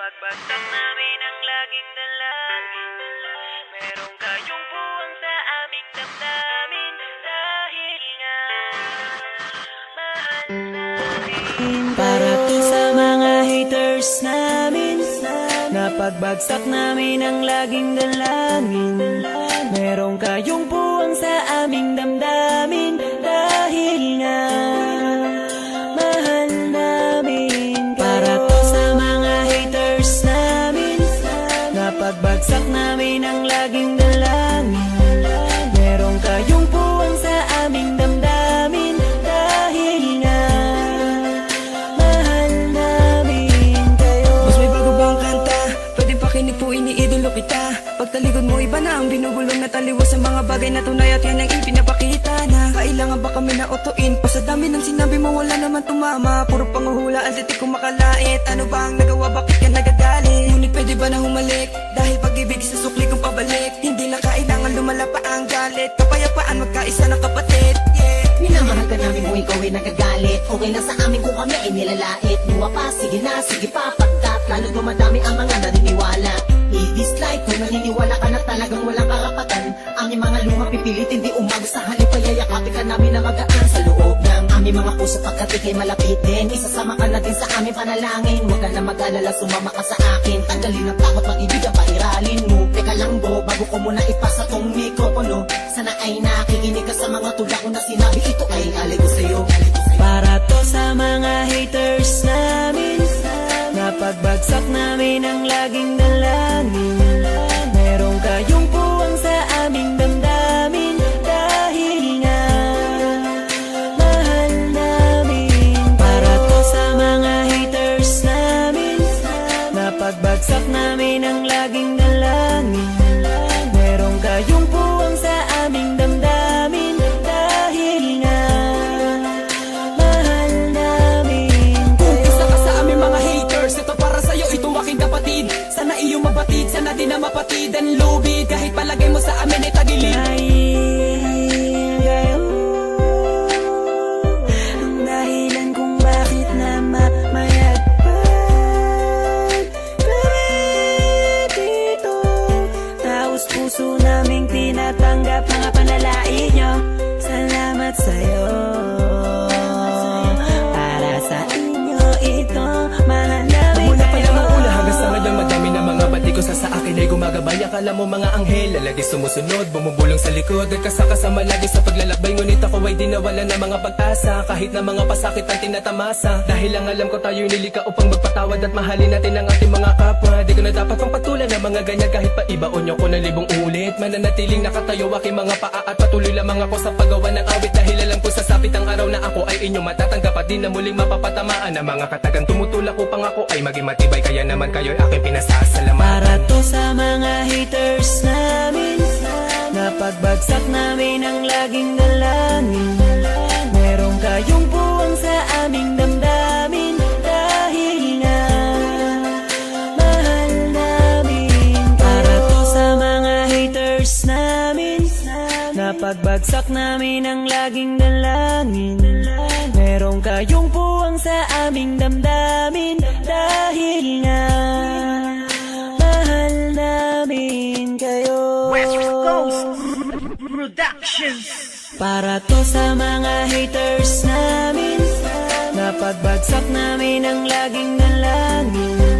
Napagbagsak namin ang laging dalangin. Merong kayong buwang sa aming damdamin. Dahil nga mahal namin. Para to sa mga haters namin. Napagbagsak namin ang laging dalangin. Merong kayong buwang sa aming damdamin. Dahil nga mahal namin. Para to sa mga haters namin. Napagbagsak namin ang laging dalangin. Merong kayong buwang sa aming damdamin. Dahil nga mahal namin kayo. Mas may bago bang kanta? Pwede pakinig po, iniidolo kita. Pagtalikod mo iba na ang binubulong na taliwas sa mga bagay na tunay at yan ang ipinapakita na kailangan ba kami na otuin pa sa dami ng sinabi mo wala naman tumama. Puro panguhula ang titik ko makalait. Ano ba ang nagawa, bakit ka nagagalit? Ngunit pwede ba na humalik? Dahil pag-ibig sa sukli kong pabalik. Hindi na kailangan lumala pa ang galit. Kapayapaan magkaisa ng kapatid, yeah. Minamahal ka namin kung ikaw ay nagagalit. Okay lang sa amin kung kami ay nilalait. Luwa pa, sige na, sige pa, pagkat lalo dumadami ang mga naniniwala. I-dislike kung naniniwala ka na talagang walang karapatan. Aming mga lunga pipilitin, di umago sa halip. Payayakapin ka namin na magaan sa loob ng aming mga puso pagkat ikay malapitin. Isasama ka na din sa aming panalangin. Huwag ka na mag-alala, sumama ka sa akin. Tanggalin ang takot, pag-ibig ang pairalin mo. Teka lang bro, bago ko muna ipasa tong mikropono. Sana ay nakikinig ka sa mga tula ko na sinabi. Ito ay alay ko sa'yo. Para to sa mga haters namin. Napagbagsak namin ang laging dalangin. Merong kayong buwang sa aming damdamin. Dahil nga mahal namin. Para to sa mga haters namin. Napagbagsak namin ang laging dalangin. Merong kayong buwang sa aming damdamin. Dahil nga mahal namin kayo. Isa ka sa aming mga haters, ito para sa'yo, ito aking kapatid. Sana iyong mabatid, sana din na mapatid ang lubid. Kahit palagay mo sa amin ay tagilid. Dahil kayo ang dahilan kung bakit na mamayagpag kami dito. Taos puso naming tinatanggap mga panalait nyo. Salamat sa'yo. Para sa inyo ito, mahal namin Mula pa lang ang kayo. una hanggang sa ngayon madami na mga bati ko sa akin ay gumagabay. Akala mo mga anghel, lagi sumusunod, bumubulong sa likod. Nagkasakasama lagi sa paglalakbay, ngunit ako ay di nawala na mga pag-asa. Kahit na mga pasakit ang tinatamasa. Dahil lang alam ko tayo'y nilika upang magpatawad at mahalin natin ang ating mga kapwa. Di ko na dapat pang patulan ng mga ganyan kahit pa ibaon nyo ko na libong ulit. Mananatiling nakatayo aking mga paa at patuloy lamang ako sa paggawa ng awit. Dahil alam ko sasapit ang araw na ako ay inyo matatanggap at di na muling mapapatamaan ng mga katagang tumutulak upang ako ay maging matibay. Kaya naman kayo'y aking pinasasalamatan. Para to sa mga haters namin. Napagbagsak namin ang laging dalangin. Merong kayong buwang sa aming damdamin. Dahil nga mahal namin. Para to sa mga haters namin. Napagbagsak namin ang laging dalangin. Merong kayong buwang sa aming damdamin. Dahil nga mahal namin kayo. West Coast Productions. Para to sa mga haters namin. Napagbagsak namin ang laging dalangin.